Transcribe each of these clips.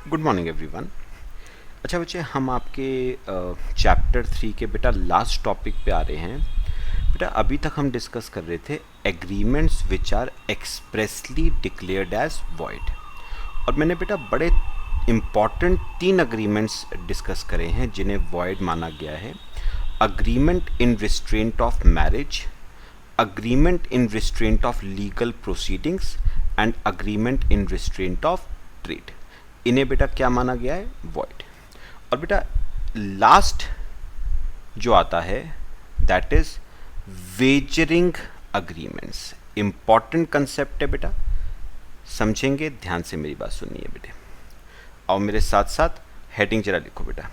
Good morning everyone. अच्छा बच्चे, हम आपके चैप्टर 3 के बेटा लास्ट टॉपिक पे आ रहे हैं। बेटा अभी तक हम डिस्कस कर रहे थे agreements which are expressly declared as void, और मैंने बेटा बड़े इम्पॉर्टेंट 3 अग्रीमेंट्स डिस्कस करे हैं जिन्हें वॉइड माना गया है। Agreement in restraint of marriage, agreement in restraint of legal proceedings and agreement in restraint of trade. इन्हें बेटा क्या माना गया है? वॉइड। और बेटा लास्ट जो आता है that is wagering agreements. Important concept है बेटा, समझेंगे, ध्यान से मेरी बात सुनिए बेटे। और मेरे साथ साथ हेडिंग जरा लिखो बेटा।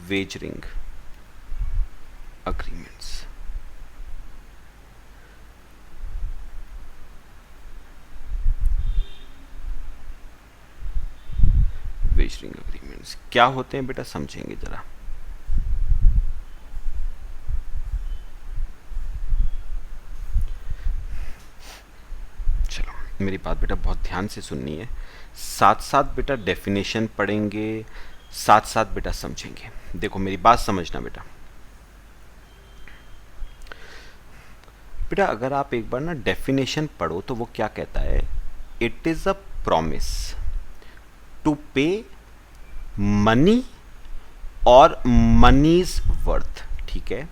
Wagering agreements. वेजरिंग अग्रीमेंट्स क्या होते हैं बेटा, समझेंगे जरा। चलो मेरी बात बेटा बहुत ध्यान से सुननी है, साथ साथ बेटा डेफिनेशन पढ़ेंगे, साथ साथ बेटा समझेंगे। देखो मेरी बात समझना बेटा। बेटा अगर आप एक बार ना डेफिनेशन पढ़ो तो वो क्या कहता है, it is a promise to pay money और मनीज वर्थ, ठीक है,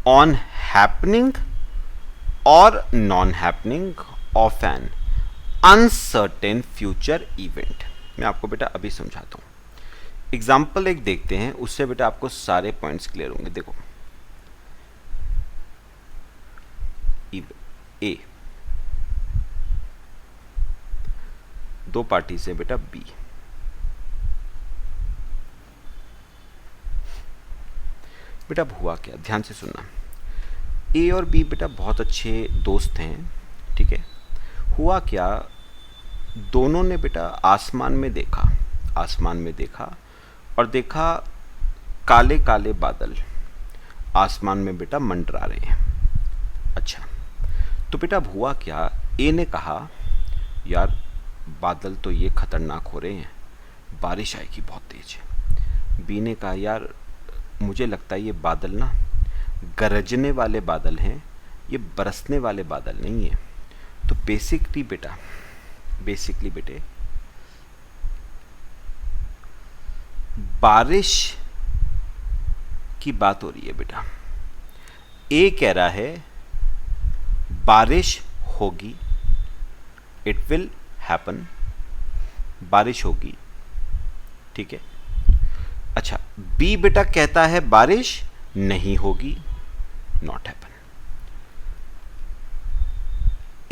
ऑन हैपनिंग और non happening of an uncertain future event. मैं आपको बेटा अभी समझाता हूं। एग्जाम्पल एक देखते हैं, उससे बेटा आपको सारे पॉइंट्स क्लियर होंगे। देखो ए, दो पार्टी से बेटा बी, बेटा अब हुआ क्या, ध्यान से सुनना। ए और बी बेटा बहुत अच्छे दोस्त हैं, ठीक है। हुआ क्या, दोनों ने बेटा आसमान में देखा और देखा काले काले बादल आसमान में बेटा मंडरा रहे हैं। अच्छा, तो बेटा अब हुआ क्या, ए ने कहा यार बादल तो ये खतरनाक हो रहे हैं, बारिश आएगी बहुत तेज है। बी ने कहा यार मुझे लगता है ये बादल ना गरजने वाले बादल हैं, ये बरसने वाले बादल नहीं है। तो बेसिकली बेटे बारिश की बात हो रही है बेटा। ए कह रहा है बारिश होगी, इट विल हैपन, बारिश होगी, ठीक है। अच्छा, बी बेटा कहता है बारिश नहीं होगी, नॉट हैपन।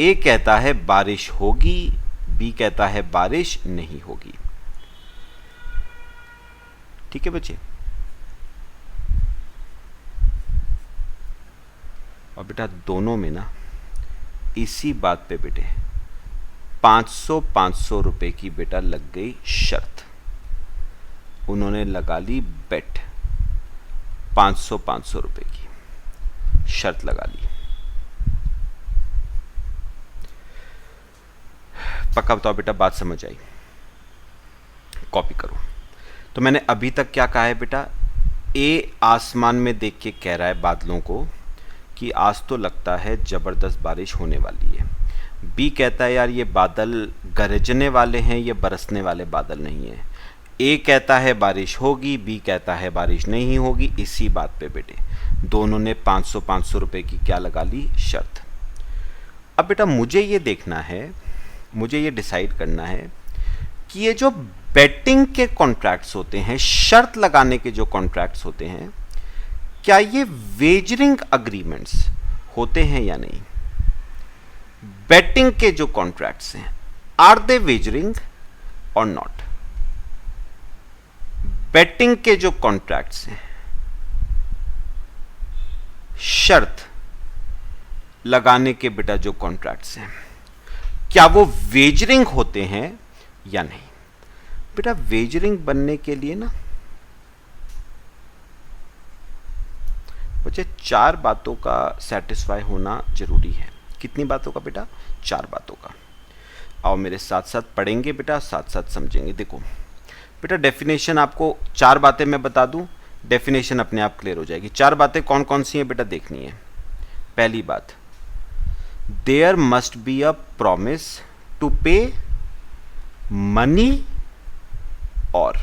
ए कहता है बारिश होगी, बी कहता है बारिश नहीं होगी, ठीक है बच्चे। और बेटा दोनों में ना इसी बात पे बेटे 500 रुपए की बेटा लग गई शर्त। उन्होंने लगा ली बेट, 500 रुपए की शर्त लगा ली। पक्का बताओ बेटा बात समझ आई? कॉपी करो। तो मैंने अभी तक क्या कहा है बेटा, ए आसमान में देख के कह रहा है बादलों को कि आज तो लगता है जबरदस्त बारिश होने वाली है। बी कहता है यार ये बादल गरजने वाले हैं, ये बरसने वाले बादल नहीं है। ए कहता है बारिश होगी, बी कहता है बारिश नहीं होगी। इसी बात पे बेटे दोनों ने 500 रुपए की क्या लगा ली, शर्त। अब बेटा मुझे ये देखना है, मुझे ये डिसाइड करना है कि ये जो बेटिंग के कॉन्ट्रैक्ट्स होते हैं, शर्त लगाने के जो कॉन्ट्रैक्ट्स होते हैं, क्या ये वेजरिंग अग्रीमेंट्स होते हैं या नहीं। बेटिंग के जो कॉन्ट्रैक्ट्स हैं, आर दे वेजरिंग और नॉट। बेटिंग के जो कॉन्ट्रैक्ट्स हैं, शर्त लगाने के बेटा जो कॉन्ट्रैक्ट्स हैं, क्या वो वेजरिंग होते हैं या नहीं। बेटा वेजरिंग बनने के लिए ना मुझे 4 बातों का सेटिस्फाई होना जरूरी है। कितनी बातों का बेटा? 4 बातों का। आओ मेरे साथ साथ पढ़ेंगे बेटा, साथ साथ समझेंगे। देखो बेटा, डेफिनेशन आपको 4 बातें मैं बता दूं, डेफिनेशन अपने आप क्लियर हो जाएगी। 4 बातें कौन कौन सी हैं बेटा, देखनी है। पहली बात, there must be a promise to pay money और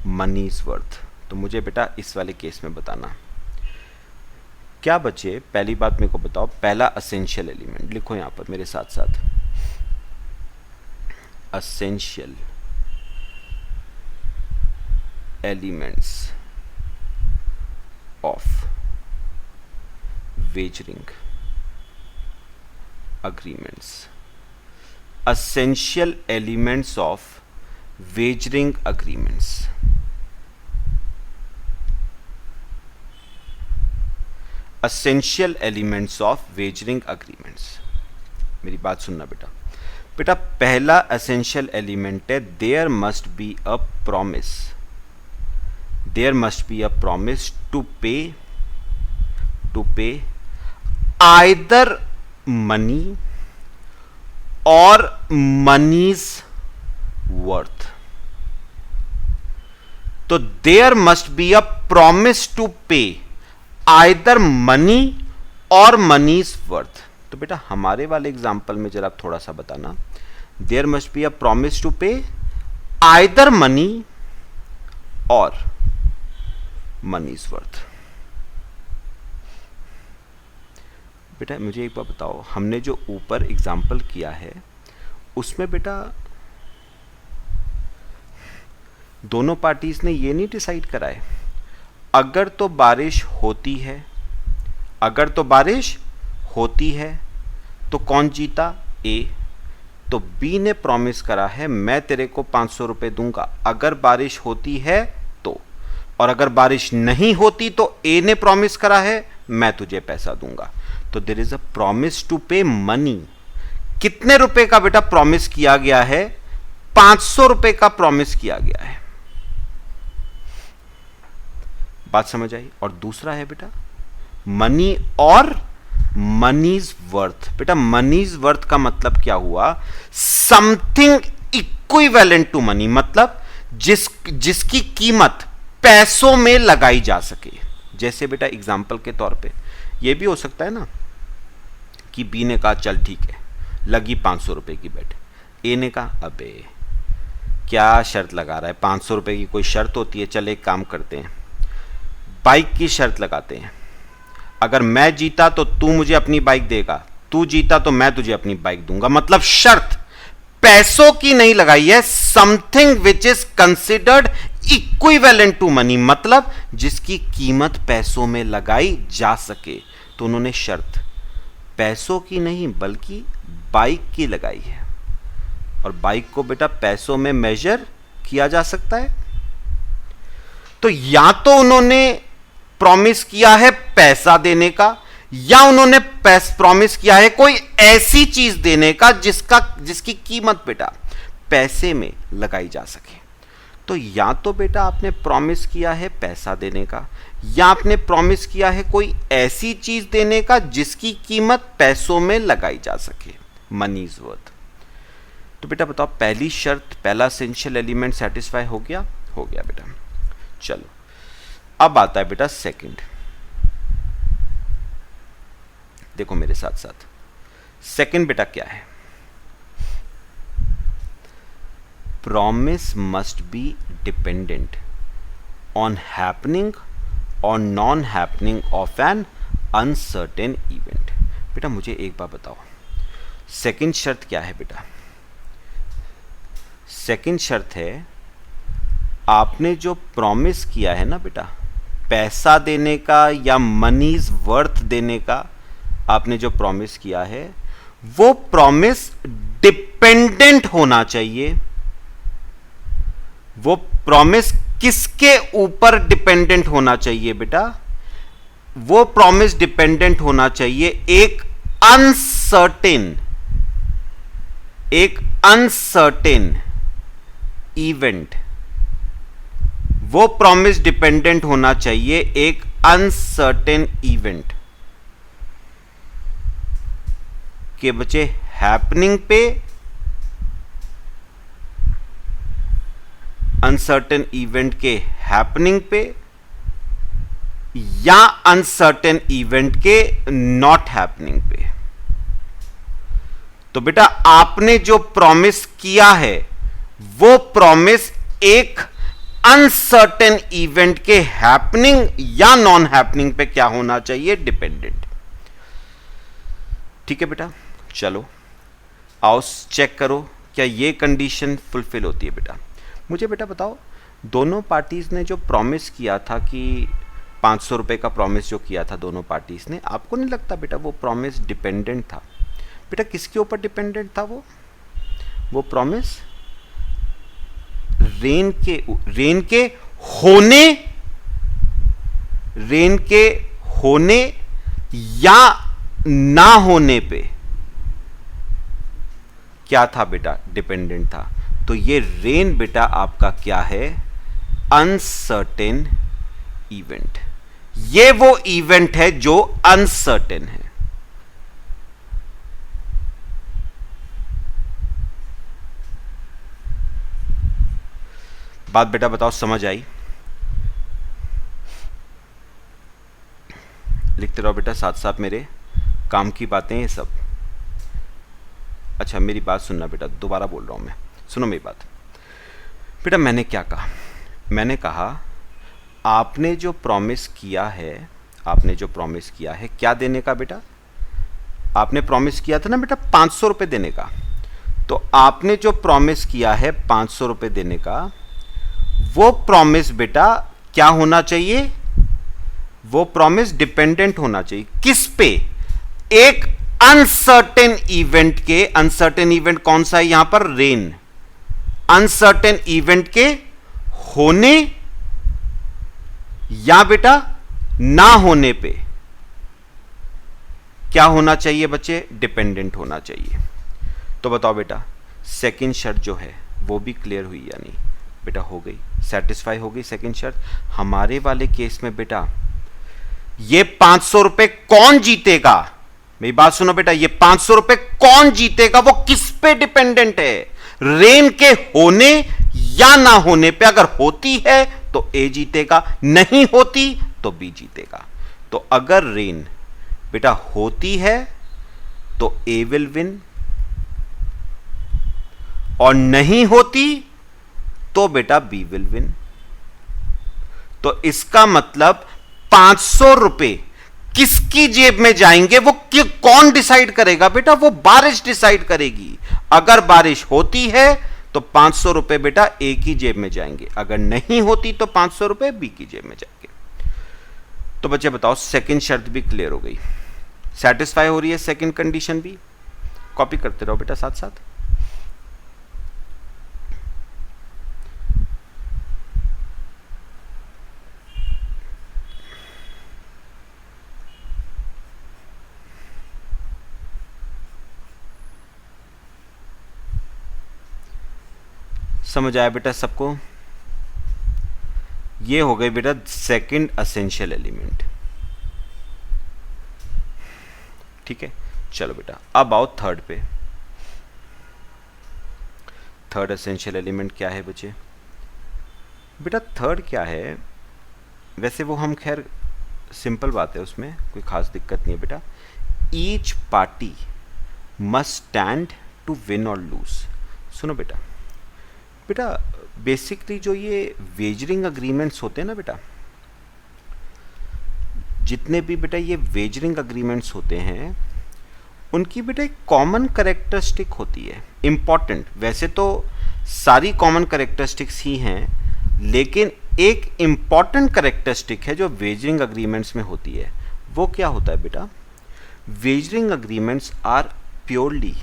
मनी इज वर्थ। तो मुझे बेटा इस वाले केस में बताना क्या बचे। पहली बात मेरे को बताओ, पहला असेंशियल एलिमेंट लिखो यहां पर मेरे साथ साथ, essential elements of wagering agreements, essential elements of wagering agreements, essential elements of wagering agreements। मेरी बात सुनना बेटा। बेटा पहला essential element है, there must be a promise, there must be a promise to pay either money और money's worth. तो there must be a promise to pay either money और मनीज वर्थ। तो बेटा हमारे वाले एग्जांपल में जरा थोड़ा सा बताना, there must be a promise to pay either money और मनीज वर्थ। बेटा मुझे एक बार बताओ, हमने जो ऊपर एग्जाम्पल किया है उसमें बेटा दोनों पार्टीज ने ये नहीं डिसाइड करा है अगर तो बारिश होती है, अगर तो बारिश होती है तो कौन जीता? ए। तो बी ने प्रॉमिस करा है मैं तेरे को 500 रुपए दूंगा अगर बारिश होती है तो, और अगर बारिश नहीं होती तो ए ने प्रॉमिस करा है मैं तुझे पैसा दूंगा। तो there is a promise to pay money. कितने रुपए का बेटा प्रॉमिस किया गया है? 500 रुपए का प्रॉमिस किया गया है। बात समझ आई? और दूसरा है बेटा मनी और मनीज वर्थ। बेटा मनीज वर्थ का मतलब क्या हुआ? समथिंग इक्विवेलेंट टू मनी, मतलब जिसकी कीमत पैसों में लगाई जा सके। जैसे बेटा एग्जाम्पल के तौर पे ये भी हो सकता है ना कि बी ने कहा चल ठीक है, लगी 500 रुपए की बेट। ए ने कहा अबे क्या शर्त लगा रहा है, 500 रुपए की कोई शर्त होती है? चल एक काम करते हैं, बाइक की शर्त लगाते हैं। अगर मैं जीता तो तू मुझे अपनी बाइक देगा, तू जीता तो मैं तुझे अपनी बाइक दूंगा। मतलब शर्त पैसों की नहीं लगाई है, something which is considered equivalent to money, मतलब जिसकी कीमत पैसों में लगाई जा सके। तो उन्होंने शर्त पैसों की नहीं बल्कि बाइक की लगाई है, और बाइक को बेटा पैसों में मेजर किया जा सकता है। तो या तो उन्होंने प्रॉमिस किया है पैसा देने का, या उन्होंने प्रॉमिस किया है कोई ऐसी चीज देने का जिसकी कीमत बेटा पैसे में लगाई जा सके। तो या तो बेटा आपने प्रॉमिस किया है पैसा देने का, या आपने प्रॉमिस किया है कोई ऐसी चीज देने का जिसकी कीमत पैसों में लगाई जा सके, मनी इज वर्थ। तो बेटा बताओ पहली शर्त, पहला एसेंशियल एलिमेंट सेटिस्फाई हो गया? हो गया बेटा। चलो अब आता है बेटा सेकंड। देखो मेरे साथ साथ, सेकंड बेटा क्या है? Promise must be dependent on happening और non happening of an uncertain event. बेटा मुझे एक बात बताओ, सेकंड शर्त क्या है बेटा? सेकंड शर्त है आपने जो प्रॉमिस किया है ना बेटा, पैसा देने का या मनीज वर्थ देने का आपने जो प्रॉमिस किया है, वो प्रॉमिस डिपेंडेंट होना चाहिए। वो प्रॉमिस किसके ऊपर डिपेंडेंट होना चाहिए बेटा? वो प्रॉमिस डिपेंडेंट होना चाहिए एक अनसर्टेन इवेंट। वो प्रॉमिस डिपेंडेंट होना चाहिए एक अनसर्टेन इवेंट के बच्चे हैपनिंग पे, अनसर्टेन इवेंट के हैपनिंग पे या अनसर्टेन इवेंट के नॉट हैपनिंग पे। तो बेटा आपने जो प्रॉमिस किया है वो प्रॉमिस एक अनसर्टेन इवेंट के हैपनिंग या नॉन हैपनिंग पे क्या होना चाहिए, डिपेंडेंट। ठीक है बेटा, चलो आओ चेक करो क्या ये कंडीशन फुलफिल होती है। बेटा मुझे बेटा बताओ, दोनों पार्टीज ने जो प्रॉमिस किया था कि 500 रुपए का प्रॉमिस जो किया था दोनों पार्टीज ने, आपको नहीं लगता बेटा वो प्रॉमिस डिपेंडेंट था? बेटा किसके ऊपर डिपेंडेंट था वो प्रॉमिस? रेन के होने या ना होने पे क्या था बेटा, डिपेंडेंट था। तो ये रेन बेटा आपका क्या है, अनसर्टेन इवेंट। ये वो इवेंट है जो अनसर्टेन है। बात बेटा बताओ समझ आई? लिखते रहो बेटा साथ साथ, मेरे काम की बातें ये सब। अच्छा मेरी बात सुनना बेटा, दोबारा बोल रहा हूं मैं, सुनो मेरी बात। बेटा मैंने क्या कहा, मैंने कहा आपने जो प्रॉमिस किया है, क्या देने का बेटा? आपने प्रॉमिस किया था ना बेटा 500 रुपए देने का। तो आपने जो प्रॉमिस किया है 500 रुपए देने का, वो प्रॉमिस बेटा क्या होना चाहिए, वो प्रॉमिस डिपेंडेंट होना चाहिए। किस पे? एक अनसर्टेन इवेंट के। अनसर्टेन इवेंट कौन सा है यहां पर? रेन। अनसर्टेन इवेंट के होने या बेटा ना होने पे क्या होना चाहिए बच्चे, डिपेंडेंट होना चाहिए। तो बताओ बेटा सेकंड शर्त जो है वो भी क्लियर हुई या नहीं? बेटा हो गई, सेटिस्फाई हो गई सेकंड शर्त। हमारे वाले केस में बेटा ये 500 रुपए कौन जीतेगा, मेरी बात सुनो बेटा, ये 500 रुपए कौन जीतेगा, वो किस पे डिपेंडेंट है? रेन के होने या ना होने पे। अगर होती है तो ए जीतेगा, नहीं होती तो बी जीतेगा। तो अगर रेन बेटा होती है तो ए विल विन, और नहीं होती तो बेटा बी विल विन। तो इसका मतलब 500 रुपए किसकी जेब में जाएंगे वो कौन डिसाइड करेगा बेटा? वो बारिश डिसाइड करेगी। अगर बारिश होती है तो 500 रुपए बेटा ए की जेब में जाएंगे, अगर नहीं होती तो 500 रुपए बी की जेब में जाएंगे। तो बच्चे बताओ सेकंड शर्त भी क्लियर हो गई, सेटिस्फाई हो रही है सेकंड कंडीशन भी? कॉपी करते रहो बेटा साथ साथ। समझ आया बेटा सबको? ये हो गई बेटा सेकंड एसेंशियल एलिमेंट। ठीक है, चलो बेटा अब आओ थर्ड पे। थर्ड एसेंशियल एलिमेंट क्या है बच्चे? बेटा थर्ड क्या है, वैसे वो हम खैर सिंपल बात है, उसमें कोई खास दिक्कत नहीं है बेटा। Each party must stand to win और लूज। सुनो बेटा, बेटा बेसिकली जो ये वेजरिंग अग्रीमेंट्स होते हैं ना बेटा, जितने भी बेटा ये वेजरिंग अग्रीमेंट्स होते हैं उनकी बेटा एक कॉमन कैरेक्टरिस्टिक होती है, इंपॉर्टेंट। वैसे तो सारी कॉमन कैरेक्टरिस्टिक्स ही हैं, लेकिन एक इंपॉर्टेंट कैरेक्टरिस्टिक है जो वेजरिंग अग्रीमेंट्स में होती है। वो क्या होता है बेटा? Wagering agreements are purely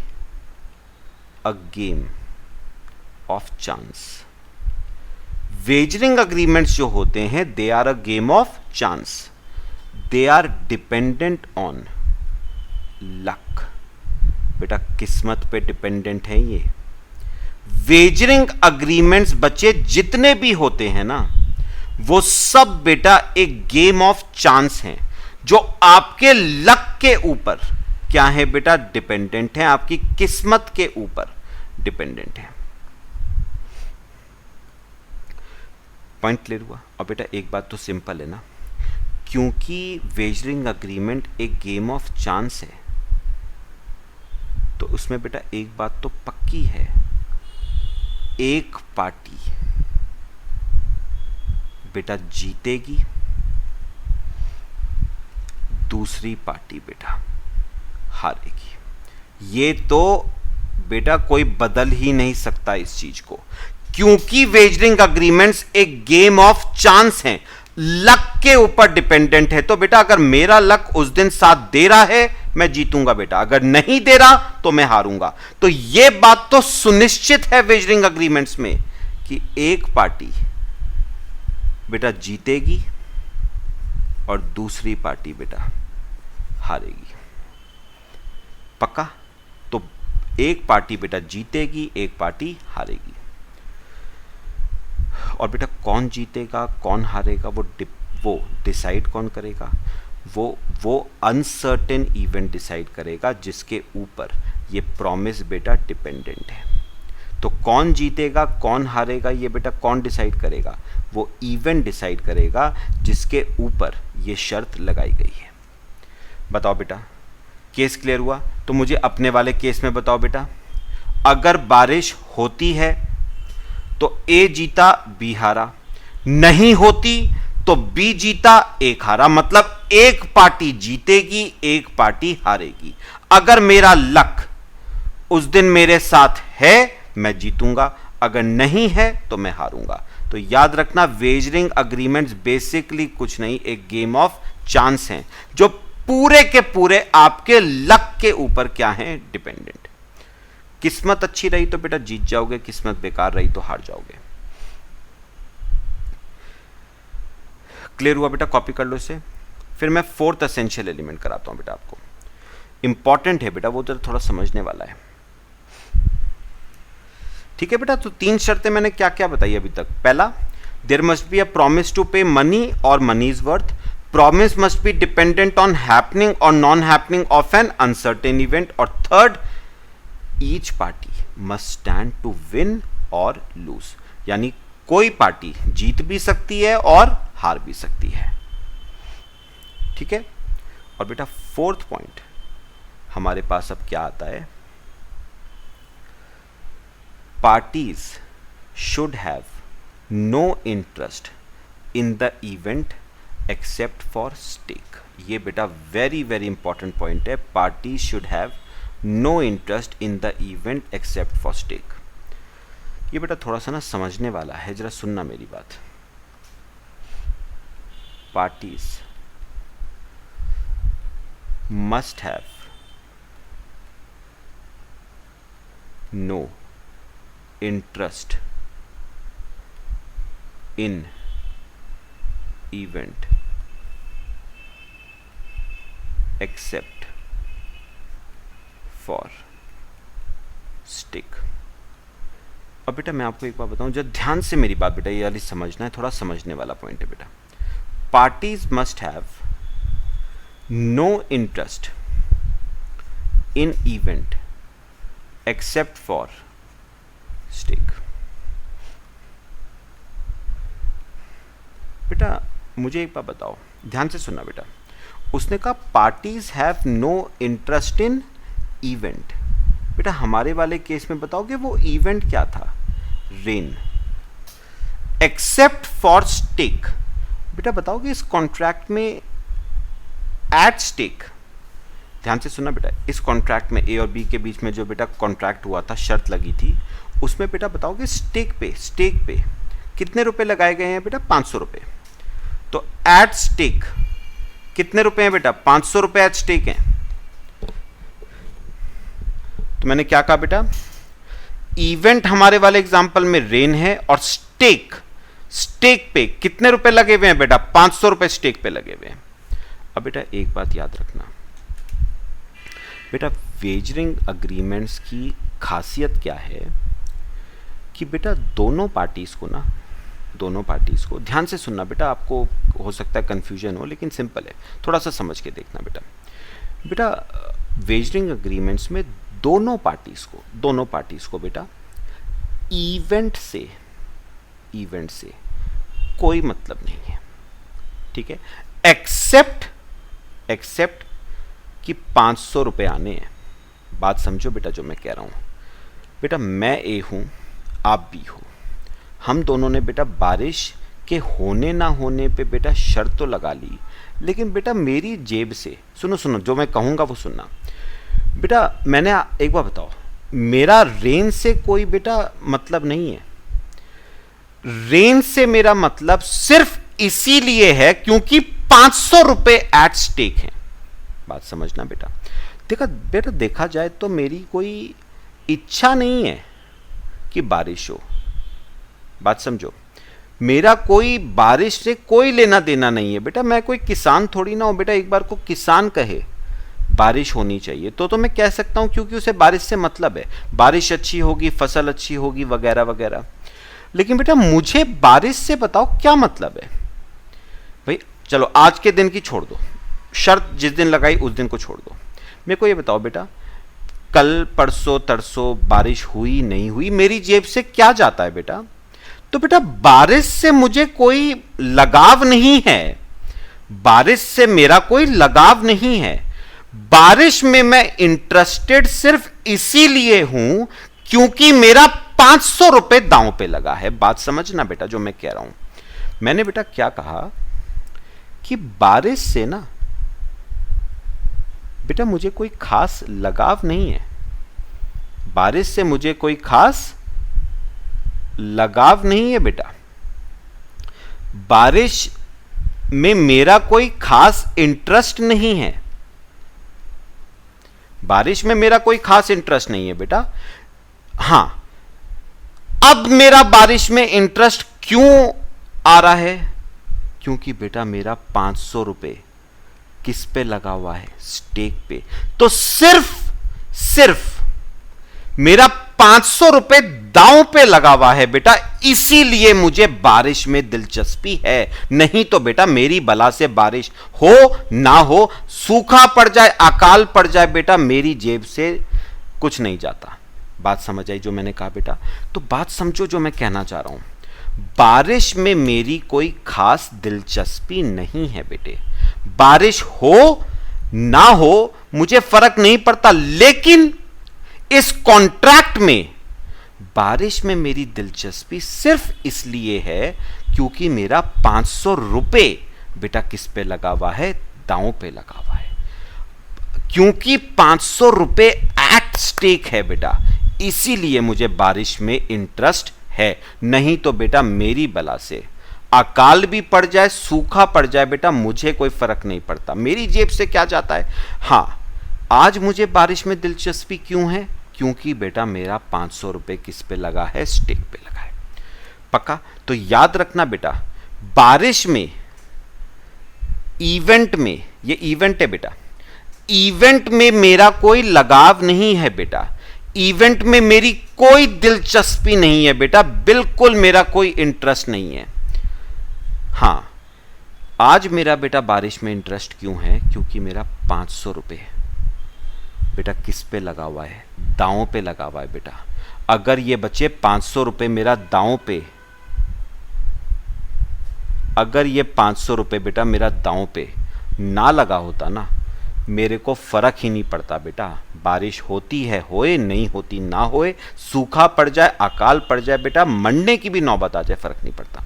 a game of chance. Wagering agreements जो होते हैं they are a game of chance, they are dependent on luck. बेटा किस्मत पे डिपेंडेंट है ये वेजरिंग अग्रीमेंट्स। बच्चे जितने भी होते हैं ना वो सब बेटा एक गेम ऑफ चांस है, जो आपके लक के ऊपर क्या है बेटा, डिपेंडेंट है, आपकी किस्मत के ऊपर डिपेंडेंट है। पॉइंट क्लियर हुआ? और बेटा एक बात तो सिंपल है ना, क्योंकि वेजरिंग अग्रीमेंट एक गेम ऑफ चांस है, तो उसमें बेटा एक बात तो पक्की है, एक पार्टी बेटा जीतेगी, दूसरी पार्टी बेटा हारेगी। ये तो बेटा कोई बदल ही नहीं सकता इस चीज को, क्योंकि वेजरिंग अग्रीमेंट्स एक गेम ऑफ चांस है, लक के ऊपर डिपेंडेंट है। तो बेटा अगर मेरा लक उस दिन साथ दे रहा है मैं जीतूंगा बेटा, अगर नहीं दे रहा तो मैं हारूंगा। तो यह बात तो सुनिश्चित है वेजरिंग अग्रीमेंट्स में कि एक पार्टी बेटा जीतेगी और दूसरी पार्टी बेटा हारेगी। पक्का? तो एक पार्टी बेटा जीतेगी, एक पार्टी हारेगी। और बेटा कौन जीतेगा कौन हारेगा वो डिसाइड कौन करेगा? वो अनसर्टेन इवेंट डिसाइड करेगा, जिसके ऊपर ये प्रॉमिस बेटा डिपेंडेंट है। तो कौन जीतेगा कौन हारेगा ये बेटा कौन डिसाइड करेगा? वो इवेंट डिसाइड करेगा जिसके ऊपर ये शर्त लगाई गई है। बताओ बेटा, केस क्लियर हुआ? तो मुझे अपने वाले केस में बताओ बेटा, अगर बारिश होती है तो ए जीता बी हारा, नहीं होती तो बी जीता एक हारा, मतलब एक पार्टी जीतेगी एक पार्टी हारेगी। अगर मेरा लक उस दिन मेरे साथ है मैं जीतूंगा, अगर नहीं है तो मैं हारूंगा। तो याद रखना, वेजरिंग अग्रीमेंट्स बेसिकली कुछ नहीं, एक गेम ऑफ चांस हैं, जो पूरे के पूरे आपके लक के ऊपर क्या है, डिपेंडेंट। किस्मत अच्छी रही तो बेटा जीत जाओगे, किस्मत बेकार रही तो हार जाओगे। क्लियर हुआ बेटा? कॉपी कर लो इसे। फिर मैं फोर्थ एसेंशियल एलिमेंट कराता हूं बेटा आपको, इंपॉर्टेंट है बेटा, वो तो थोड़ा समझने वाला है। ठीक है बेटा, तो तीन शर्तें मैंने क्या क्या बताई अभी तक। पहला, there must be a promise to pay money और money is worth. Promise must be dependent on happening और non happening of an uncertain event. और third, each party must stand to win और लूज, यानी कोई party जीत भी सकती है और हार भी सकती है। ठीक है? और बेटा फोर्थ पॉइंट हमारे पास अब क्या आता है, parties should have no interest in the event except for stake. ये बेटा वेरी वेरी इंपॉर्टेंट पॉइंट है, parties should have no interest in the event except for stake. ये बेटा थोड़ा सा ना समझने वाला है, जरा सुनना मेरी बात। Parties must have no interest in event except for stake. अब बेटा मैं आपको एक बात बताऊं, जब ध्यान से मेरी बात बेटा ये वाली समझना है, थोड़ा समझने वाला पॉइंट है बेटा। Parties must have no interest in event except for stake. बेटा मुझे एक बात बताओ, ध्यान से सुनना बेटा। उसने कहा parties have no interest in event. बेटा हमारे वाले केस में बताओगे वो इवेंट क्या था, रेन। एक्सेप्ट फॉर स्टेक, बेटा बताओगे इस कॉन्ट्रैक्ट में एट स्टेक, ध्यान से सुनना बेटा, इस कॉन्ट्रैक्ट में ए और बी के बीच में जो बेटा कॉन्ट्रैक्ट हुआ था, शर्त लगी थी, उसमें बेटा बताओगे स्टेक पे कितने रुपए लगाए गए हैं बेटा, 500 रुपए। तो एट स्टेक कितने रुपए हैं बेटा, 500 रुपए एट स्टेक हैं। तो मैंने क्या कहा बेटा, इवेंट हमारे वाले एग्जांपल में रेन है, और स्टेक पे कितने रुपए लगे हुए हैं बेटा, 500 रुपए स्टेक पे लगे हुए हैं। अब बेटा एक बात याद रखना बेटा, वेजरिंग अग्रीमेंट्स की खासियत क्या है कि बेटा दोनों पार्टीज को ना दोनों पार्टीज को, ध्यान से सुनना बेटा, आपको हो सकता है कंफ्यूजन हो लेकिन सिंपल है, थोड़ा सा समझ के देखना बेटा। बेटा वेजरिंग अग्रीमेंट्स में दोनों पार्टीज को बेटा इवेंट से कोई मतलब नहीं है, ठीक है, एक्सेप्ट कि 500 रुपये आने हैं। बात समझो बेटा जो मैं कह रहा हूँ। बेटा मैं ए हूँ, आप बी हो, हम दोनों ने बेटा बारिश के होने ना होने पे बेटा शर्त तो लगा ली, लेकिन बेटा मेरी जेब से, सुनो जो मैं कहूँगा वो सुनना बेटा, मैंने एक बार बताओ, मेरा रेन से कोई बेटा मतलब नहीं है। रेन से मेरा मतलब सिर्फ इसीलिए है क्योंकि 500 रुपए एट स्टेक है। बात समझना बेटा। देखा जाए तो मेरी कोई इच्छा नहीं है कि बारिश हो। बात समझो, मेरा कोई बारिश से कोई लेना देना नहीं है बेटा। मैं कोई किसान थोड़ी ना हूं बेटा, एक बार को किसान कहे बारिश होनी चाहिए तो मैं कह सकता हूं क्योंकि उसे बारिश से मतलब है, बारिश अच्छी होगी, फसल अच्छी होगी, वगैरह वगैरह। लेकिन बेटा मुझे बारिश से बताओ क्या मतलब है भाई। चलो आज के दिन की छोड़ दो, शर्त जिस दिन लगाई उस दिन को छोड़ दो। मेरे को ये बताओ बेटा, कल परसों तरसों बारिश हुई नहीं हुई, मेरी जेब से क्या जाता है बेटा। तो बेटा बारिश से मुझे कोई लगाव नहीं है, बारिश से मेरा कोई लगाव नहीं है। बारिश में मैं इंटरेस्टेड सिर्फ इसीलिए हूं क्योंकि मेरा 500 रुपए दांव पे लगा है। बात समझना बेटा जो मैं कह रहा हूं। मैंने बेटा क्या कहा कि बारिश से ना बेटा मुझे कोई खास लगाव नहीं है, बारिश से मुझे कोई खास लगाव नहीं है बेटा। बारिश में मेरा कोई खास इंटरेस्ट नहीं है, बारिश में मेरा कोई खास इंटरेस्ट नहीं है बेटा। हां, अब मेरा बारिश में इंटरेस्ट क्यों आ रहा है, क्योंकि बेटा मेरा 500 रुपए किस पे लगा हुआ है, स्टेक पे। तो सिर्फ मेरा 500 रुपए दांव पे लगा हुआ है बेटा, इसीलिए मुझे बारिश में दिलचस्पी है। नहीं तो बेटा मेरी बला से बारिश हो ना हो, सूखा पड़ जाए, अकाल पड़ जाए बेटा, मेरी जेब से कुछ नहीं जाता। बात समझ आई जो मैंने कहा बेटा। तो बात समझो जो मैं कहना चाह रहा हूं, बारिश में मेरी कोई खास दिलचस्पी नहीं है बेटे। बारिश हो ना हो मुझे फर्क नहीं पड़ता, लेकिन इस कॉन्ट्रैक्ट में बारिश में मेरी दिलचस्पी सिर्फ इसलिए है क्योंकि मेरा 500 रुपए बेटा किस पे लगा हुआ है, दांव पे लगा हुआ है। क्योंकि 500 रुपए एट स्टेक है बेटा, इसीलिए मुझे बारिश में इंटरेस्ट है। नहीं तो बेटा मेरी बला से अकाल भी पड़ जाए, सूखा पड़ जाए बेटा, मुझे कोई फर्क नहीं पड़ता, मेरी जेब से क्या जाता है। हां, आज मुझे बारिश में दिलचस्पी क्यों है, क्योंकि बेटा मेरा 500 रुपए किस पे लगा है, स्टेक पे लगा है। पक्का? तो याद रखना बेटा, बारिश में, इवेंट में, ये इवेंट है बेटा, इवेंट में मेरा कोई लगाव नहीं है बेटा, इवेंट में मेरी कोई दिलचस्पी नहीं है बेटा, बिल्कुल मेरा कोई इंटरेस्ट नहीं है। हां, आज मेरा बेटा बारिश में इंटरेस्ट क्यों है, क्योंकि मेरा 500 रुपए बेटा किस पे लगा हुआ है, दांव पे लगा हुआ है बेटा। अगर ये बच्चे 500 रुपए मेरा दांव पे, अगर ये 500 रुपए बेटा मेरा दांव पे ना लगा होता ना, मेरे को फर्क ही नहीं पड़ता बेटा। बारिश होती है होए, नहीं होती ना होए, सूखा पड़ जाए, अकाल पड़ जाए बेटा, मरने की भी नौबत आ जाए, फर्क नहीं पड़ता।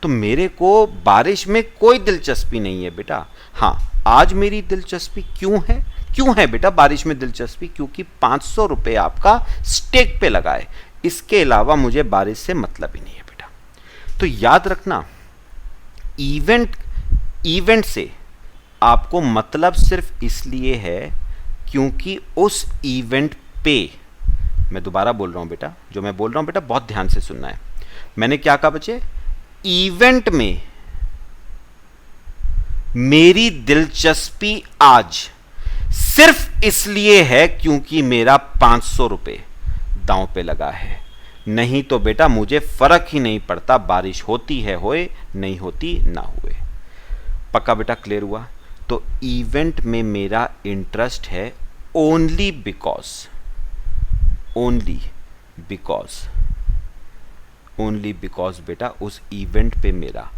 तो मेरे को बारिश में कोई दिलचस्पी नहीं है बेटा। हां, आज मेरी दिलचस्पी क्यों है बेटा बारिश में दिलचस्पी, क्योंकि 500 रुपए आपका स्टेक पे लगा है। इसके अलावा मुझे बारिश से मतलब ही नहीं है बेटा। तो याद रखना, इवेंट से आपको मतलब सिर्फ इसलिए है क्योंकि उस इवेंट पे, मैं दोबारा बोल रहा हूं बेटा, जो मैं बोल रहा हूं बेटा बहुत ध्यान से सुनना है। मैंने क्या कहा बच्चे, इवेंट में मेरी दिलचस्पी आज सिर्फ इसलिए है क्योंकि मेरा 500 रुपए दांव पे लगा है। नहीं तो बेटा मुझे फर्क ही नहीं पड़ता, बारिश होती है होए, नहीं होती ना हुए। पक्का बेटा, क्लियर हुआ? तो इवेंट में मेरा इंटरेस्ट है ओनली बिकॉज बेटा उस इवेंट पे मेरा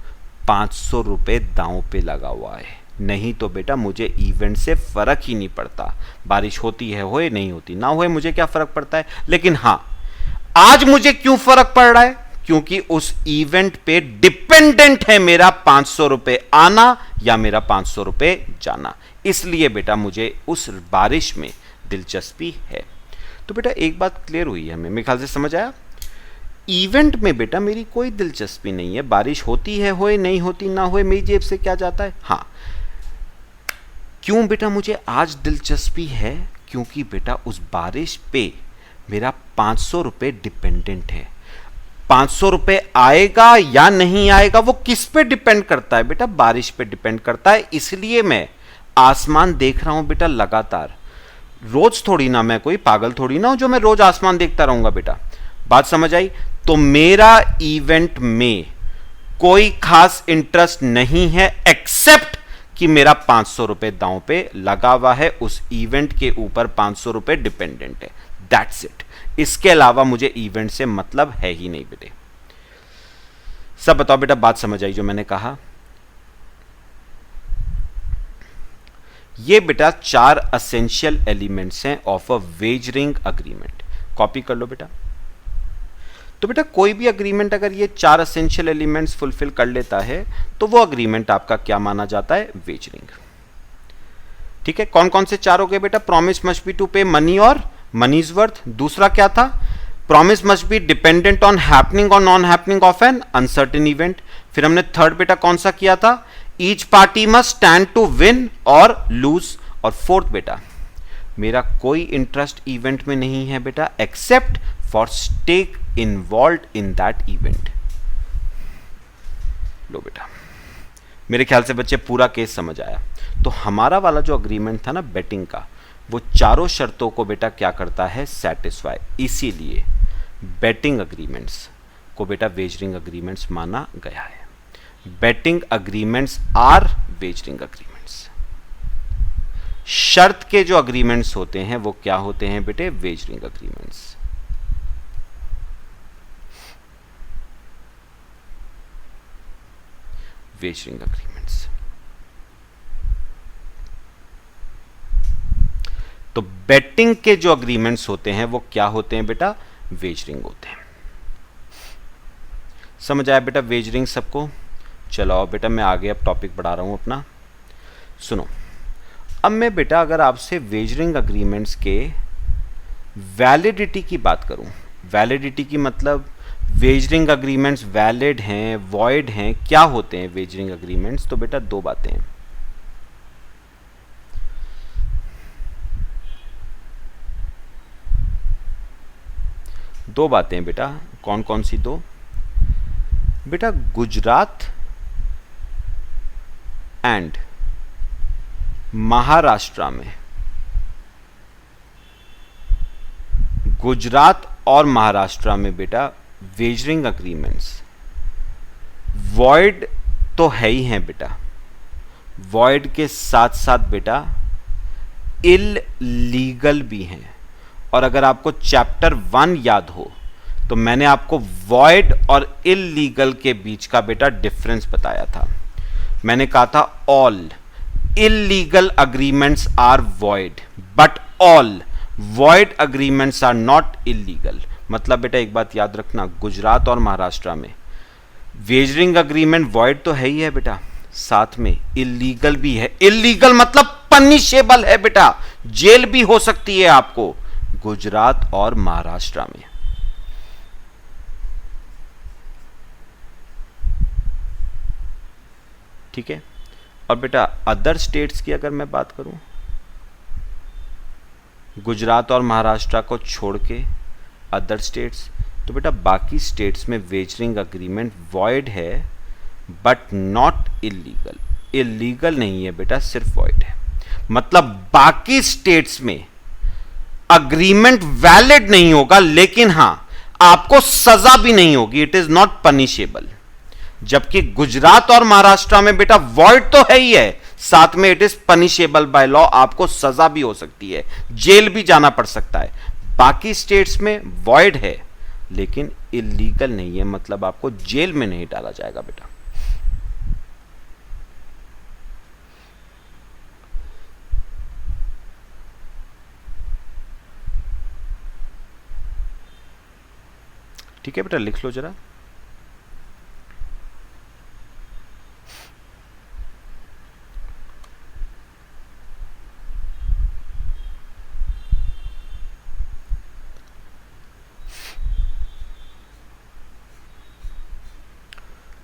500 रुपये दांव पे लगा हुआ है। नहीं तो बेटा मुझे इवेंट से फर्क ही नहीं पड़ता, बारिश होती है होए, नहीं होती ना होए, मुझे क्या फर्क पड़ता है। लेकिन हां, आज मुझे क्यों फर्क पड़ रहा है? क्योंकि उस इवेंट पे डिपेंडेंट है मेरा 500 रुपये आना या मेरा 500 रुपये जाना, इसलिए बेटा मुझे उस बारिश में दिलचस्पी है। तो बेटा एक बात क्लियर हुई है हमें, मेरे ख्याल से समझ आया। इवेंट में बेटा मेरी कोई दिलचस्पी नहीं है, बारिश होती है होए, नहीं होती ना होए, मेरी जेब से क्या जाता है। हाँ, क्यों बेटा मुझे आज दिलचस्पी है? क्योंकि बेटा उस बारिश पे मेरा 500 रुपये डिपेंडेंट है। 500 रुपये आएगा या नहीं आएगा वो किस पे डिपेंड करता है बेटा? बारिश पे डिपेंड करता है। इसलिए मैं आसमान देख रहा हूं बेटा लगातार। रोज थोड़ी ना, मैं कोई पागल थोड़ी ना हूं जो मैं रोज आसमान देखता रहूंगा बेटा। बात समझ आई? तो मेरा इवेंट में कोई खास इंटरेस्ट नहीं है, एक्सेप्ट कि मेरा 500 रुपये दांव पे लगा हुआ है, उस इवेंट के ऊपर 500 रुपये डिपेंडेंट है। That's it. इसके अलावा मुझे इवेंट से मतलब है ही नहीं बेटे। सब बताओ बेटा, बात समझ आई जो मैंने कहा? ये बेटा 4 एसेंशियल एलिमेंट्स हैं of a wagering agreement. Copy कर लो बेटा। तो बेटा कोई भी अग्रीमेंट अगर ये 4 एसेंशियल एलिमेंट्स फुलफिल कर लेता है तो वो अग्रीमेंट आपका क्या माना जाता है? वेजरिंग। ठीक है, कौन कौन से 4 हो गए बेटा? Promise must be to pay money और मनीज वर्थ। दूसरा क्या था? Promise must be dependent on happening और non happening of an uncertain event. फिर हमने थर्ड बेटा कौन सा किया था? Each party must stand to win और लूज। और फोर्थ बेटा मेरा कोई इंटरेस्ट इवेंट में नहीं है बेटा, except for stake involve in that event. लो बेटा, मेरे ख्याल से बच्चे पूरा केस समझ आया। तो हमारा वाला जो अग्रीमेंट था ना बेटिंग का, वो चारों शर्तों को बेटा क्या करता है? सेटिस्फाई। इसीलिए बेटिंग अग्रीमेंट्स को बेटा वेजरिंग अग्रीमेंट्स माना गया है। Betting agreements are wagering agreements. शर्त के जो अग्रीमेंट्स होते हैं वो क्या होते हैं बेटे? Wagering agreements. Wagering agreements. तो बेटिंग के जो अग्रीमेंट्स होते हैं वो क्या होते हैं बेटा? वेजरिंग होते हैं। समझ आया बेटा वेजरिंग सबको? चलो बेटा मैं आगे अब टॉपिक बढ़ा रहा हूं अपना। सुनो, अब मैं बेटा अगर आपसे वेजरिंग अग्रीमेंट्स के वैलिडिटी की बात करूं, वैलिडिटी की मतलब वेजरिंग अग्रीमेंट्स वैलिड हैं, वॉइड हैं, क्या होते हैं वेजरिंग अग्रीमेंट्स? तो बेटा 2 बातें हैं। दो बातें बेटा, कौन कौन सी 2? बेटा गुजरात एंड महाराष्ट्र में, गुजरात और महाराष्ट्र में बेटा वेजरिंग अग्रीमेंट्स वॉइड तो है ही हैं बेटा, वॉइड के साथ साथ बेटा इल्लीगल भी हैं। और अगर आपको चैप्टर 1 याद हो तो मैंने आपको वॉइड और इल्लीगल के बीच का बेटा डिफरेंस बताया था। मैंने कहा था all illegal agreements are void but all void agreements are not illegal. मतलब बेटा एक बात याद रखना, गुजरात और महाराष्ट्र में वेजरिंग अग्रीमेंट वॉइड तो है ही है बेटा, साथ में इल्लीगल भी है। इल्लीगल मतलब पनिशेबल है बेटा, जेल भी हो सकती है आपको गुजरात और महाराष्ट्र में। ठीक है, और बेटा अदर स्टेट्स की अगर मैं बात करूं, गुजरात और महाराष्ट्र को छोड़ के अदर स्टेट्स, तो बेटा बाकी स्टेट्स में वेजरिंग अग्रीमेंट वॉइड है बट नॉट इल्लीगल। इल्लीगल नहीं है बेटा, सिर्फ वॉइड है। मतलब बाकी स्टेट्स में अग्रीमेंट वैलिड नहीं होगा, लेकिन हां आपको सजा भी नहीं होगी, इट इज नॉट पनिशेबल। जबकि गुजरात और महाराष्ट्र में बेटा वॉइड तो है ही है, साथ में it is punishable by law, आपको सजा भी हो सकती है, जेल भी जाना पड़ सकता है। बाकी स्टेट्स में वॉइड है लेकिन इलीगल नहीं है, मतलब आपको जेल में नहीं डाला जाएगा बेटा। ठीक है बेटा, लिख लो जरा।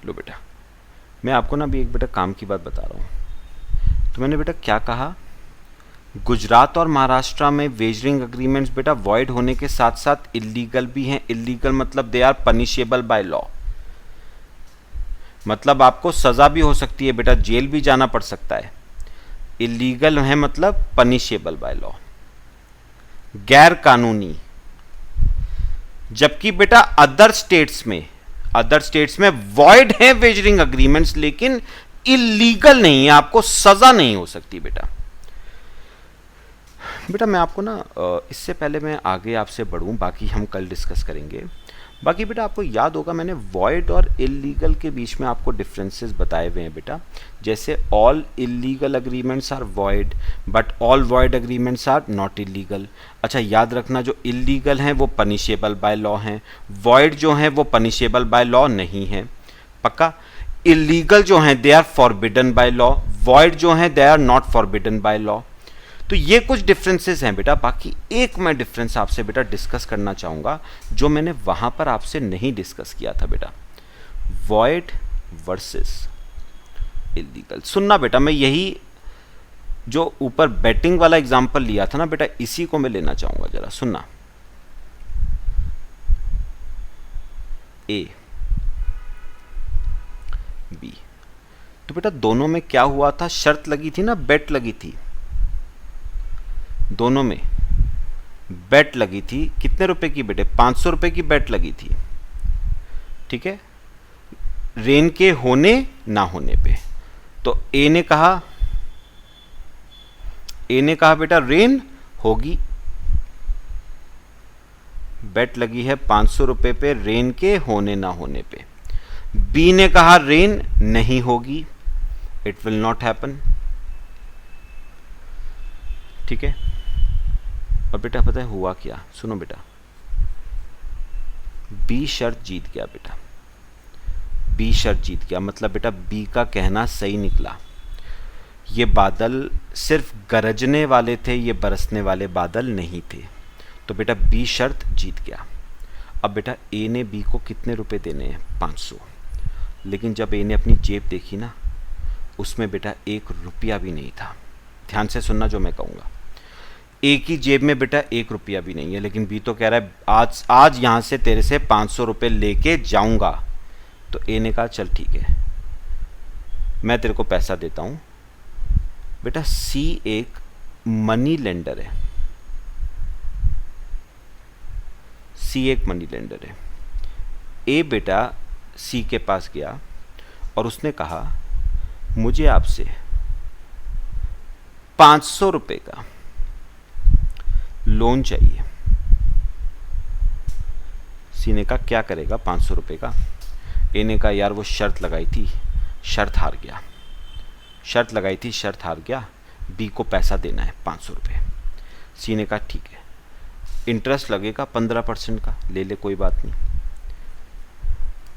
लो बेटा, मैं आपको ना अभी एक बेटा काम की बात बता रहा हूं। तो मैंने बेटा क्या कहा, गुजरात और महाराष्ट्र में वेजरिंग अग्रीमेंट्स बेटा वॉइड होने के साथ साथ इलीगल भी हैं। इलीगल मतलब they are punishable by law, मतलब आपको सजा भी हो सकती है बेटा, जेल भी जाना पड़ सकता है। इलीगल है मतलब पनिशेबल बाय लॉ, गैर कानूनी। जबकि बेटा अदर स्टेट्स में वॉइड है वेजरिंग अग्रीमेंट्स लेकिन इलीगल नहीं है, आपको सजा नहीं हो सकती बेटा। बेटा मैं आपको ना इससे पहले मैं आगे आपसे बढ़ूं, बाकी हम कल डिस्कस करेंगे। बाकी बेटा आपको याद होगा मैंने वॉइड और इलीगल के बीच में आपको डिफरेंसेस बताए हुए हैं बेटा। जैसे all illegal agreements are void but all void agreements are not illegal. अच्छा याद रखना, जो इलीगल हैं वो पनिशेबल बाय लॉ हैं, वॉइड जो हैं वो पनिशेबल बाय लॉ नहीं है। पक्का, इलीगल जो हैं they are forbidden by law, void जो हैं they are not forbidden by law. तो ये कुछ डिफरेंसेस हैं बेटा। बाकी एक मैं डिफरेंस आपसे बेटा डिस्कस करना चाहूँगा जो मैंने वहाँ पर आपसे नहीं डिस्कस किया था बेटा, वॉइड वर्सेस इलीगल। सुनना बेटा, मैं यही जो ऊपर बेटिंग वाला एग्जांपल लिया था ना बेटा, इसी को मैं लेना चाहूँगा, जरा सुनना। ए बी, तो बेटा दोनों में क्या हुआ था, शर्त लगी थी ना, बेट लगी थी, दोनों में बेट लगी थी। कितने रुपए की बेटे, 500 रुपए की बेट लगी थी। ठीक है, रेन के होने ना होने पे। तो ए ने कहा बेटा रेन होगी, बेट लगी है 500 रुपए पे रेन के होने ना होने पे। बी ने कहा रेन नहीं होगी, इट विल नॉट हैपन। ठीक है, और बेटा पता है हुआ क्या, सुनो बेटा, बी शर्त जीत गया बेटा, बी शर्त जीत गया, मतलब बेटा बी का कहना सही निकला। ये बादल सिर्फ गरजने वाले थे, ये बरसने वाले बादल नहीं थे। तो बेटा बी शर्त जीत गया। अब बेटा ए ने बी को कितने रुपए देने हैं, 500। लेकिन जब ए ने अपनी जेब देखी ना, उसमें बेटा 1 रुपया भी नहीं था। ध्यान से सुनना जो मैं कहूँगा, ए की जेब में बेटा 1 रुपया भी नहीं है, लेकिन बी तो कह रहा है आज यहाँ से तेरे से 500 रुपये लेके जाऊँगा। तो ए ने कहा चल ठीक है, मैं तेरे को पैसा देता हूँ। बेटा सी एक मनी लेंडर है, सी एक मनी लेंडर है। ए बेटा सी के पास गया और उसने कहा मुझे आपसे 500 रुपये का लोन चाहिए। सी ने कहा क्या करेगा 500 रुपये का। ए ने कहा यार वो शर्त लगाई थी, शर्त हार गया, शर्त लगाई थी, शर्त हार गया, बी को पैसा देना है 500 रुपये। सी ने कहा ठीक है, इंटरेस्ट लगेगा 15% का, ले ले कोई बात नहीं,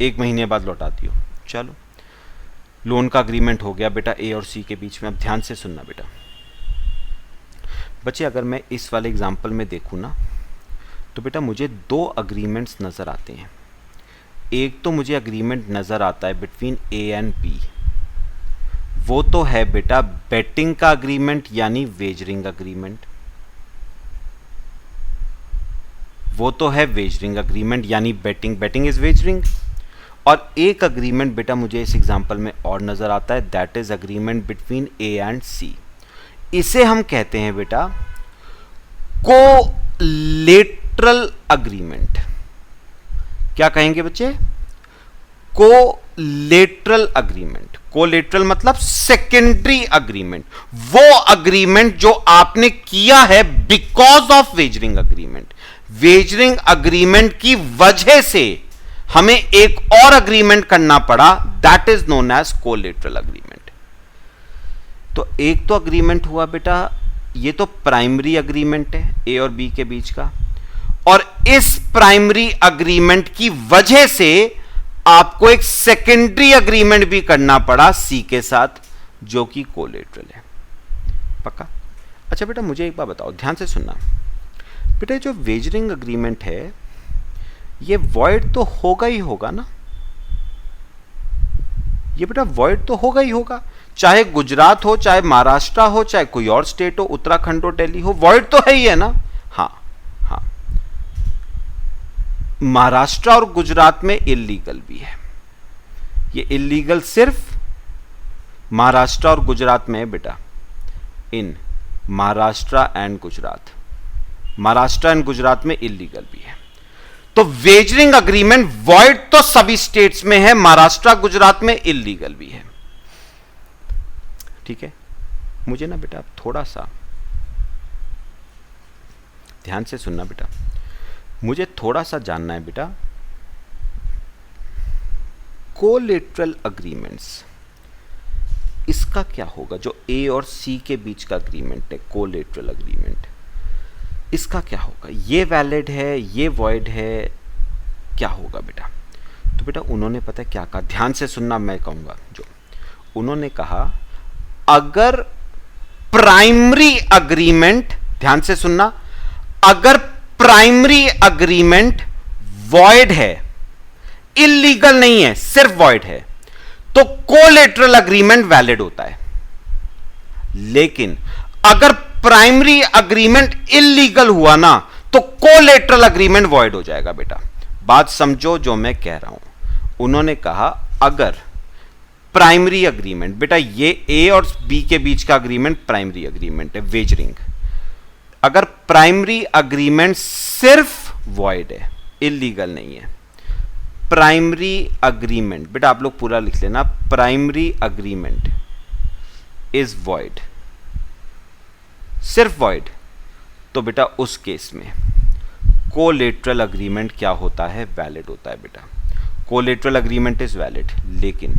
1 महीने बाद लौटा दियो। चलो लोन का अग्रीमेंट हो गया बेटा ए और सी के बीच में। अब ध्यान से सुनना बेटा बच्चे, अगर मैं इस वाले एग्जाम्पल में देखूँ ना, तो बेटा मुझे 2 अग्रीमेंट्स नज़र आते हैं। एक तो मुझे अग्रीमेंट नज़र आता है बिटवीन ए एंड बी, वो तो है बेटा बेटिंग का अग्रीमेंट यानी वेजरिंग अग्रीमेंट, वो तो है वेजरिंग अग्रीमेंट यानी बेटिंग, बेटिंग इज वेजरिंग। और एक अग्रीमेंट बेटा मुझे इस एग्जाम्पल में और नज़र आता है, that is agreement between A and C. इसे हम कहते हैं बेटा कोलेटरल अग्रीमेंट। क्या कहेंगे बच्चे? Collateral agreement. कोलेटरल मतलब सेकेंडरी अग्रीमेंट, वो अग्रीमेंट जो आपने किया है because of wagering agreement. Wagering agreement की वजह से हमें एक और अग्रीमेंट करना पड़ा, that is known as collateral agreement. तो एक तो अग्रीमेंट हुआ बेटा, ये तो प्राइमरी अग्रीमेंट है ए और बी के बीच का, और इस प्राइमरी अग्रीमेंट की वजह से आपको एक सेकेंडरी अग्रीमेंट भी करना पड़ा सी के साथ, जो कि कोलेटरल है। पक्का? अच्छा बेटा मुझे एक बात बताओ, ध्यान से सुनना बेटा, जो वेजरिंग अग्रीमेंट है ये वॉइड तो होगा ही होगा ना? ये बेटा वॉइड तो होगा ही होगा, चाहे गुजरात हो, चाहे महाराष्ट्र हो, चाहे कोई और स्टेट हो, उत्तराखंड हो, दिल्ली हो, वॉइड तो है ही है ना? हाँ हाँ, महाराष्ट्र और गुजरात में इल्लीगल भी है। ये इल्लीगल सिर्फ महाराष्ट्र और गुजरात में है बेटा, इन महाराष्ट्र एंड गुजरात, महाराष्ट्र एंड गुजरात में इल्लीगल भी है। तो वेजरिंग अग्रीमेंट वॉइड तो सभी स्टेट्स में है, महाराष्ट्र गुजरात में इल्लीगल भी है। ठीक है, मुझे ना बेटा थोड़ा सा ध्यान से सुनना बेटा, मुझे थोड़ा सा जानना है बेटा, कोलेटरल अग्रीमेंट्स इसका क्या होगा? जो ए और सी के बीच का अग्रीमेंट है, कोलेटरल अग्रीमेंट, इसका क्या होगा? ये वैलिड है, ये वॉइड है, क्या होगा बेटा? तो बेटा उन्होंने पता है क्या कहा, ध्यान से सुनना, मैं कहूंगा जो उन्होंने कहा, अगर प्राइमरी अग्रीमेंट, ध्यान से सुनना, अगर प्राइमरी अग्रीमेंट वॉइड है, इल्लीगल नहीं है, सिर्फ वॉइड है, तो कोलेटरल अग्रीमेंट वैलिड होता है। लेकिन अगर प्राइमरी अग्रीमेंट इल्लीगल हुआ ना, तो कोलेटरल अग्रीमेंट वॉइड हो जाएगा बेटा। बात समझो जो मैं कह रहा हूं। उन्होंने कहा अगर प्राइमरी अग्रीमेंट, बेटा ये ए और बी के बीच का अग्रीमेंट प्राइमरी अग्रीमेंट है, वेजरिंग, अगर प्राइमरी अग्रीमेंट सिर्फ वॉइड है, इल्लीगल नहीं है, प्राइमरी अग्रीमेंट, बेटा आप लोग पूरा लिख लेना, प्राइमरी अग्रीमेंट इज वॉइड, सिर्फ वॉइड, तो बेटा उस केस में कोलेटरल अग्रीमेंट क्या होता है? वैलिड होता है बेटा। Collateral agreement is valid. लेकिन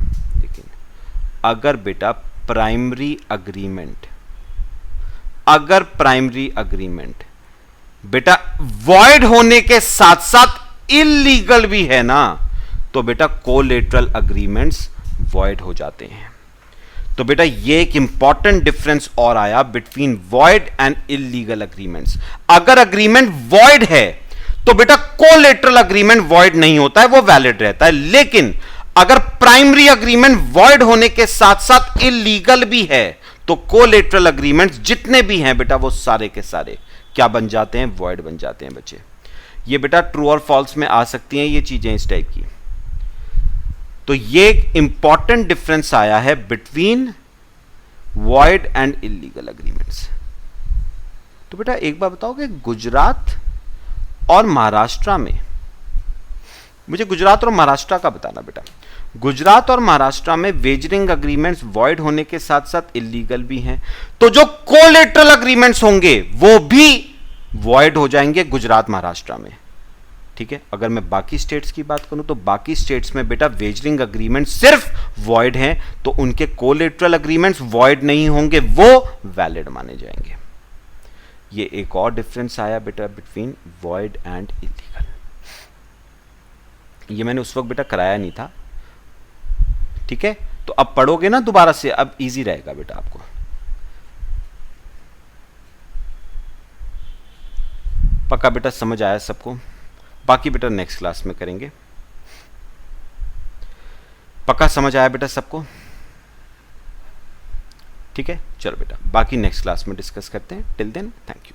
अगर बेटा प्राइमरी अग्रीमेंट, अगर प्राइमरी अग्रीमेंट बेटा वॉइड होने के साथ साथ इल्लीगल भी है ना, तो बेटा कोलेटरल अग्रीमेंट्स वॉइड हो जाते हैं। तो बेटा ये एक इंपॉर्टेंट डिफरेंस और आया between void and illegal agreements. अगर अग्रीमेंट वॉइड है तो बेटा कोलेटरल अग्रीमेंट वॉइड नहीं होता है, वो वैलिड रहता है। लेकिन अगर प्राइमरी अग्रीमेंट वॉइड होने के साथ साथ इल्लीगल भी है, तो कोलेटरल अग्रीमेंट्स जितने भी हैं बेटा वो सारे के सारे क्या बन जाते हैं? वॉइड बन जाते हैं बच्चे। ये बेटा ट्रू और फॉल्स में आ सकती हैं ये चीजें इस टाइप की। तो ये एक इंपॉर्टेंट डिफरेंस आया है between void and illegal agreements. तो बेटा एक बात बताओ कि गुजरात और महाराष्ट्र में, मुझे गुजरात और महाराष्ट्र का बताना बेटा, गुजरात और महाराष्ट्र में वेजरिंग अग्रीमेंट्स वॉइड होने के साथ साथ इल्लीगल भी हैं, तो जो कोलेटरल अग्रीमेंट्स होंगे वो भी वॉइड हो जाएंगे गुजरात महाराष्ट्र में। ठीक है, अगर मैं बाकी स्टेट्स की बात करूं तो बाकी स्टेट्स में बेटा वेजरिंग अग्रीमेंट सिर्फ वॉइड हैं, तो उनके कोलेटरल अग्रीमेंट्स वॉइड नहीं होंगे, वो वैलिड माने जाएंगे। ये एक और डिफरेंस आया बेटा बिटवीन वॉइड एंड इल्लीगल। ये मैंने उस वक्त बेटा कराया नहीं था। ठीक है, तो अब पढ़ोगे ना दोबारा से, अब इजी रहेगा बेटा आपको। पक्का बेटा समझ आया सबको? बाकी बेटा नेक्स्ट क्लास में करेंगे। पक्का समझ आया बेटा सबको? ठीक है, चलो बेटा बाकी नेक्स्ट क्लास में डिस्कस करते हैं। Till then thank you.